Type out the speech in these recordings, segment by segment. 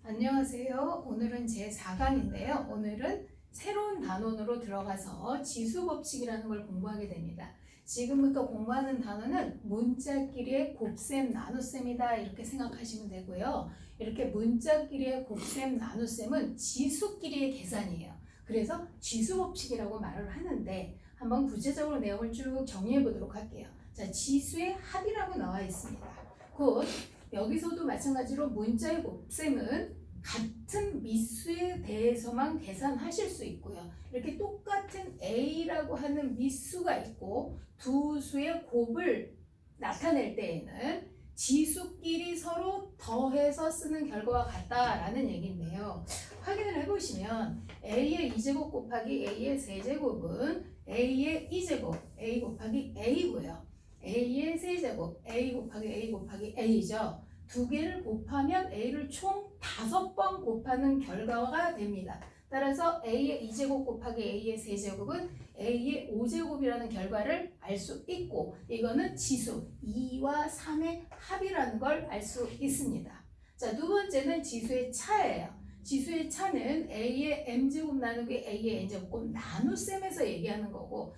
안녕하세요. 오늘은 제 4강인데요. 오늘은 새로운 단원으로 들어가서 지수법칙이라는 걸 공부하게 됩니다. 지금부터 공부하는 단어는 문자끼리의 곱셈, 나눗셈이다 이렇게 생각하시면 되고요. 이렇게 문자끼리의 곱셈, 나눗셈은 지수끼리의 계산이에요. 그래서 지수법칙이라고 말을 하는데 한번 구체적으로 내용을 쭉 정리해 보도록 할게요. 자, 지수의 합이라고 나와 있습니다. 곧 여기서도 마찬가지로 문자의 곱셈은 같은 미수에 대해서만 계산하실 수 있고요. 이렇게 똑같은 A라고 하는 미수가 있고 두 수의 곱을 나타낼 때에는 지수끼리 서로 더해서 쓰는 결과와 같다라는 얘기인데요. 확인을 해보시면 A의 2제곱 곱하기 A의 세제곱은 A의 2제곱 A 곱하기 A고요. A의 세제곱 A 곱하기 A 곱하기 A죠. 두 개를 곱하면 A를 총 5번 곱하는 결과가 됩니다. 따라서 A의 2제곱 곱하기 A의 세제곱은 A의 5제곱이라는 결과를 알 수 있고 이거는 지수 2와 3의 합이라는 걸 알 수 있습니다. 자, 두 번째는 지수의 차예요. 지수의 차는 A의 m제곱 나누기 A의 n제곱 곱 나눗셈에서 얘기하는 거고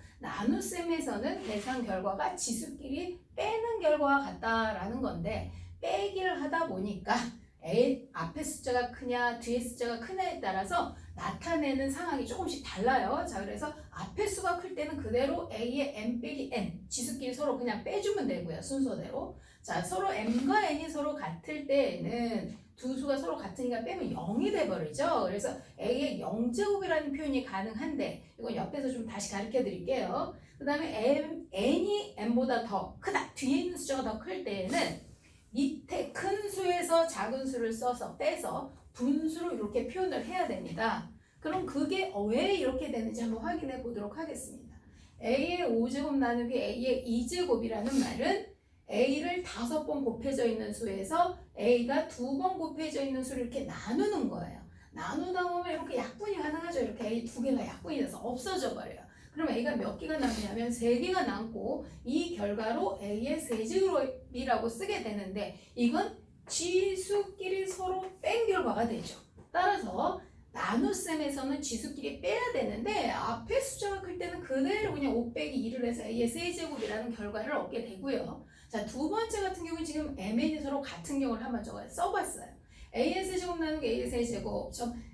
나눗셈에서는 계산 결과가 지수끼리 빼는 결과와 같다라는 건데 빼기를 하다 보니까 A 앞에 숫자가 크냐 뒤에 숫자가 크냐에 따라서 나타내는 상황이 조금씩 달라요. 자, 그래서 앞에 수가 클 때는 그대로 A의 m 빼기 n 지수끼리 서로 그냥 빼주면 되고요. 순서대로. 자, 서로 m과 n이 서로 같을 때에는 두 수가 서로 같으니까 빼면 0이 돼버리죠. 그래서 A의 0제곱이라는 표현이 가능한데 이건 옆에서 좀 다시 가르쳐 드릴게요. 그 다음에 n이 m보다 더 크다. 뒤에 있는 숫자가 더 클 때에는 밑에 큰 수에서 작은 수를 써서 빼서 분수로 이렇게 표현을 해야 됩니다. 그럼 그게 왜 이렇게 되는지 한번 확인해 보도록 하겠습니다. A의 5제곱 나누기 A의 2제곱이라는 말은 A를 5번 곱해져 있는 수에서 A가 2번 곱해져 있는 수를 이렇게 나누는 거예요. 나누다 보면 이렇게 약분이 가능하죠. 이렇게 A 2개가 약분이 돼서 없어져 버려요. 그럼 A가 몇 개가 남냐면 3개가 남고 이 결과로 A의 세제곱이라고 쓰게 되는데 이건 지수끼리 서로 뺀 결과가 되죠. 따라서 나눗셈에서는 지수끼리 빼야 되는데 앞에 숫자가 클 때는 그대로 그냥 5 빼기 2를 해서 A의 세제곱이라는 결과를 얻게 되고요. 자, 두 번째 같은 경우는 지금 MN이 서로 같은 경우를 한번 써봤어요. A의 세제곱 나누기 A의 세제곱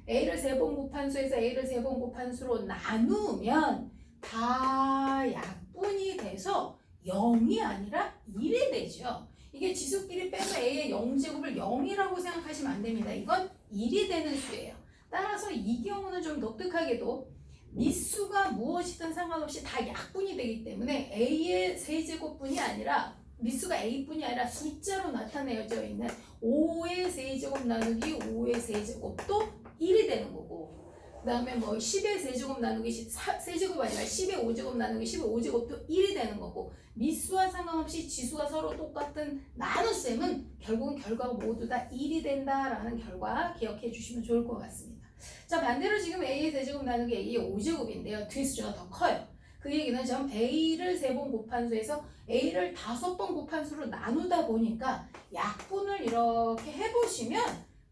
A를 3번 곱한 수에서 A를 3번 곱한 수로 나누면 다 약분이 돼서 0이 아니라 1이 되죠. 이게 지수끼리 빼서 A의 0제곱을 0이라고 생각하시면 안 됩니다. 이건 1이 되는 수예요. 따라서 이 경우는 좀 독특하게도 미수가 무엇이든 상관없이 다 약분이 되기 때문에 A의 세제곱뿐이 아니라 미수가 A뿐이 아니라 숫자로 나타내어져 있는 5의 세제곱 나누기 5의 세제곱도 1이 되는 거고 그 다음에 뭐 10의 세제곱 나누기 세제곱 아니라 10의 5제곱 나누기 10의 5제곱도 1이 되는 거고 미수와 상관없이 지수가 서로 똑같은 나눗셈은 결국은 결과가 모두 다 1이 된다라는 결과 기억해 주시면 좋을 것 같습니다. 자, 반대로 지금 A의 세제곱 나누기 A의 5제곱인데요. 뒤 숫자가 더 커요. 그 얘기는 좀 A를 3번 곱한 수에서 A를 5번 곱한 수로 나누다 보니까 약분을 이렇게 해보시면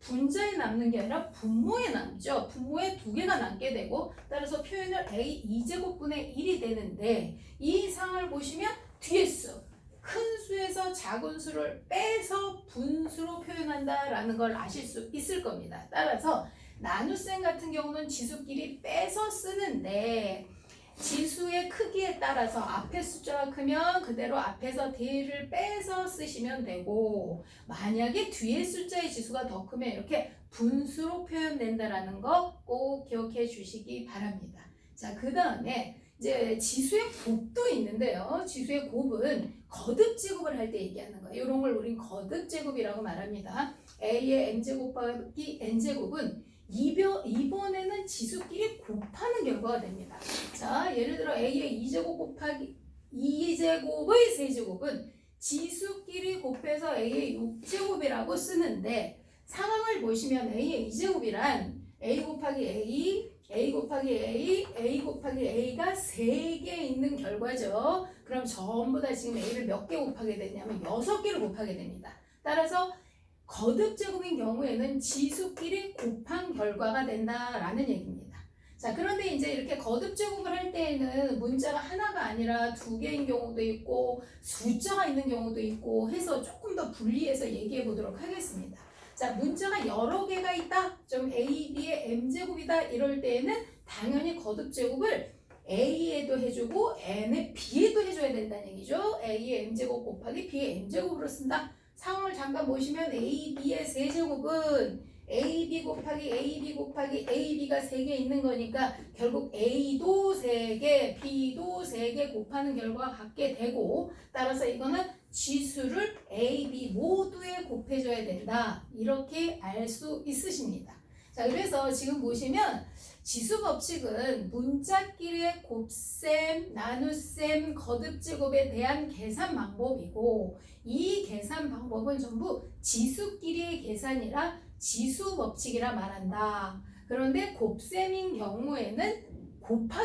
분자에 남는 게 아니라 분모에 남죠. 분모에 2개가 남게 되고 따라서 표현을 A 2제곱분의 1이 되는데 이 상을 보시면 뒤에 수, 큰 수에서 작은 수를 빼서 분수로 표현한다라는 걸 아실 수 있을 겁니다. 따라서 나눗셈 같은 경우는 지수끼리 빼서 쓰는데 지수의 크기에 따라서 앞에 숫자가 크면 그대로 앞에서 뒤를 빼서 쓰시면 되고 만약에 뒤에 숫자의 지수가 더 크면 이렇게 분수로 표현된다라는 거 꼭 기억해 주시기 바랍니다. 자, 그 다음에 이제 지수의 곱도 있는데요. 지수의 곱은 거듭 제곱을 할 때 얘기하는 거예요. 이런 걸 우린 거듭 제곱이라고 말합니다. A의 m제곱 곱하기 n제곱은 이번에는 지수끼리 곱하는 결과가 됩니다. 자, 예를 들어 A의 2제곱 곱하기 2제곱의 세제곱은 지수끼리 곱해서 A의 6제곱이라고 쓰는데 상황을 보시면 A의 2제곱이란 A 곱하기 A 곱하기 A 곱하기 A가 3개 있는 결과죠. 그럼 전부 다 지금 A를 몇 개 곱하게 되냐면 6개를 곱하게 됩니다. 따라서 거듭제곱인 경우에는 지수끼리 곱한 결과가 된다라는 얘기입니다. 자, 그런데 이제 이렇게 거듭제곱을 할 때에는 문자가 하나가 아니라 두 개인 경우도 있고 숫자가 있는 경우도 있고 해서 조금 더 분리해서 얘기해 보도록 하겠습니다. 자, 문자가 여러 개가 있다. 좀 A, B의 M제곱이다. 이럴 때에는 당연히 거듭제곱을 A에도 해주고 N의 B에도 해줘야 된다는 얘기죠. A의 M제곱 곱하기 B의 M제곱으로 쓴다. 상황을 잠깐 보시면 A, B의 세제곱은 AB 곱하기 AB 곱하기 AB가 3개 있는 거니까 결국 A도 3개, B도 3개 곱하는 결과가 같게 되고 따라서 이거는 지수를 A, B 모두에 곱해줘야 된다. 이렇게 알 수 있으십니다. 자, 그래서 지금 보시면 지수 법칙은 문자끼리의 곱셈, 나눗셈, 거듭제곱에 대한 계산 방법이고 이 계산 방법은 전부 지수끼리의 계산이라 지수 법칙이라 말한다. 그런데 곱셈인 경우에는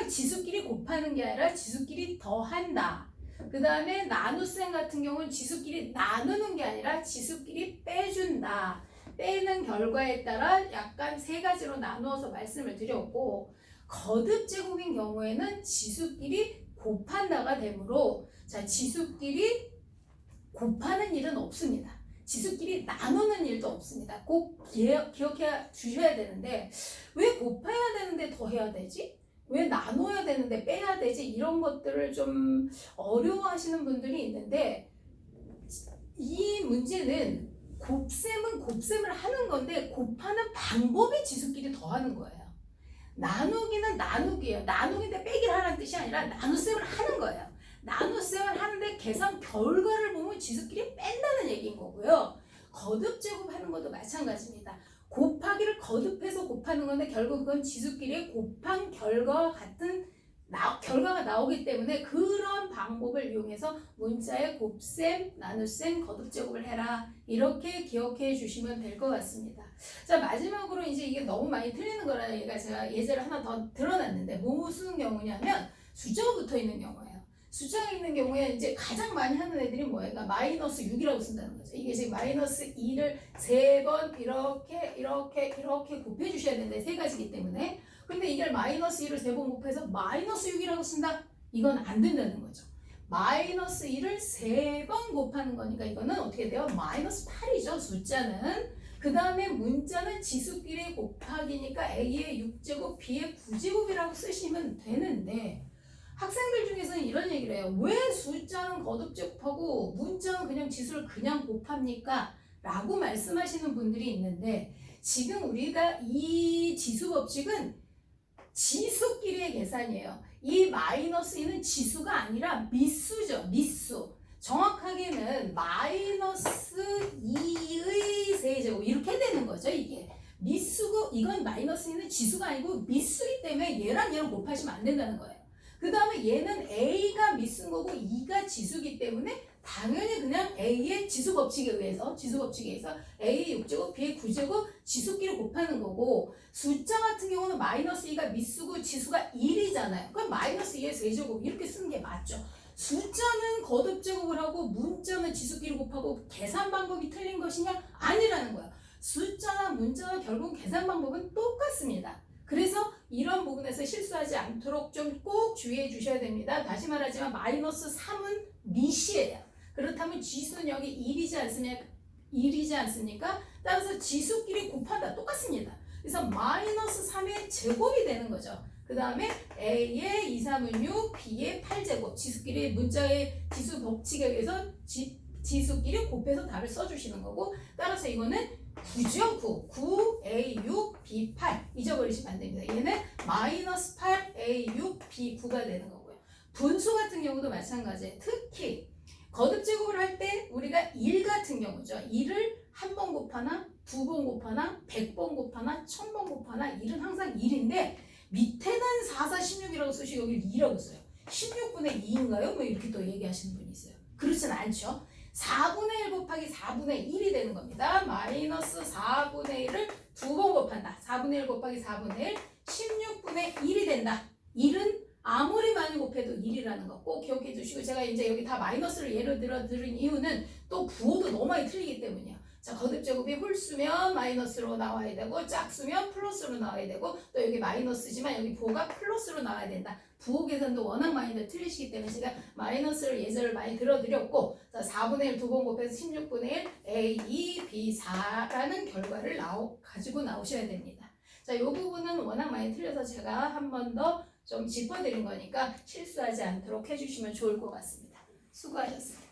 지수끼리 곱하는 게 아니라 지수끼리 더한다. 그 다음에 나눗셈 같은 경우는 지수끼리 나누는 게 아니라 지수끼리 빼준다. 빼는 결과에 따라 약간 3가지로 나누어서 말씀을 드렸고 거듭제곱인 경우에는 지수끼리 곱한다가 되므로 자, 지수끼리 곱하는 일은 없습니다. 지수끼리 나누는 일도 없습니다. 꼭 기억해 주셔야 되는데 왜 곱해야 되는데 더 해야 되지? 왜 나눠야 되는데 빼야 되지? 이런 것들을 좀 어려워하시는 분들이 있는데 이 문제는 곱셈은 곱셈을 하는 건데 곱하는 방법이 지수끼리 더하는 거예요. 나누기는 나누기예요. 나누기인데 빼기를 하라는 뜻이 아니라 나눗셈을 하는 거예요. 나눗셈을 하는데 계산 결과를 보면 지수끼리 뺀다는 얘기인 거고요. 거듭제곱 하는 것도 마찬가지입니다. 곱하기를 거듭해서 곱하는 건데 결국 그건 지수끼리 곱한 결과와 같은 결과가 나오기 때문에 그런 방법을 이용해서 문자의 곱셈, 나눗셈, 거듭제곱을 해라. 이렇게 기억해 주시면 될 것 같습니다. 자, 마지막으로 이제 이게 너무 많이 틀리는 거라 제가 예제를 하나 더 들어놨는데 무슨 경우냐면 숫자가 붙어 있는 경우예요. 숫자가 있는 경우에 이제 가장 많이 하는 애들이 뭐예요? 그러니까 마이너스 6이라고 쓴다는 거죠. 이게 지금 마이너스 2를 3번 이렇게 곱해 주셔야 되는데 3가지이기 때문에 근데 이걸 마이너스 2를 3번 곱해서 마이너스 6이라고 쓴다? 이건 안 된다는 거죠. 마이너스 2를 3번 곱하는 거니까 이거는 어떻게 돼요? 마이너스 8이죠. 숫자는. 그 다음에 문자는 지수끼리 곱하기니까 A의 6제곱, B의 9제곱이라고 쓰시면 되는데 학생들 중에서는 이런 얘기를 해요. 왜 숫자는 거듭제곱하고 문자는 그냥 지수를 그냥 곱합니까? 라고 말씀하시는 분들이 있는데 지금 우리가 이 지수 법칙은 지수끼리의 계산이에요. 이 마이너스 2는 지수가 아니라 미수죠. 미수. 정확하게는 마이너스 2의 세제곱 이렇게 되는 거죠. 이게 미수고 이건 마이너스 2는 지수가 아니고 미수이기 때문에 얘랑 곱하시면 안 된다는 거예요. 그 다음에 얘는 A가 미수인 거고 2가 지수기 때문에 당연히 그냥 A의 지수 법칙에 의해서 A의 6제곱, B의 9제곱 지수끼리 곱하는 거고 숫자 같은 경우는 마이너스 2가 미수고 지수가 1이잖아요. 그럼 마이너스 2의 세제곱 이렇게 쓰는 게 맞죠. 숫자는 거듭제곱을 하고 문자는 지수끼리 곱하고 계산 방법이 틀린 것이냐? 아니라는 거예요. 숫자나 문자나 결국 계산 방법은 똑같습니다. 그래서 이런 부분에서 실수하지 않도록 좀 꼭 주의해 주셔야 됩니다. 다시 말하지만 마이너스 3은 미시예요. 그렇다면 지수는 여기 1이지 않습니까? 따라서 지수끼리 곱한다. 똑같습니다. 그래서 마이너스 3의 제곱이 되는 거죠. 그 다음에 A의 2, 3은 6, B의 8제곱. 지수끼리 문자의 지수 법칙에 의해서 지수끼리 곱해서 답을 써주시는 거고 따라서 이거는 9죠. 9, A 6, B 8 잊어버리시면 안 됩니다. 얘는 마이너스 8, A 6, B 9가 되는 거고요. 분수 같은 경우도 마찬가지예요. 특히 거듭제곱을 할 때 우리가 1 같은 경우죠. 1을 한 번 곱하나 2번 곱하나 100번 곱하나 1000번 곱하나 1은 항상 1인데 밑에는 4, 4, 16이라고 쓰시고 여기 2라고 써요. 16분의 2인가요? 뭐 이렇게 또 얘기하시는 분이 있어요. 그렇진 않죠. 4분의 1 곱하기 4분의 1이 되는 겁니다. 마이너스 4분의 1을 2번 곱한다. 4분의 1 곱하기 4분의 1, 16분의 1이 된다. 1은 아무리 많이 곱해도 1이라는 거 꼭 기억해 두시고 제가 이제 여기 다 마이너스를 예를 들어 드린 이유는 또 부호도 너무 많이 틀리기 때문이에요. 자, 거듭제곱이 홀수면 마이너스로 나와야 되고 짝수면 플러스로 나와야 되고 또 여기 마이너스지만 여기 부호가 플러스로 나와야 된다. 부호 계산도 워낙 많이들 틀리시기 때문에 제가 마이너스를 예제를 많이 들어드렸고 자, 4분의 1 두 번 곱해서 16분의 1 A2 B4라는 결과를 가지고 나오셔야 됩니다. 자, 이 부분은 워낙 많이 틀려서 제가 한 번 더 좀 짚어드린 거니까 실수하지 않도록 해주시면 좋을 것 같습니다. 수고하셨습니다.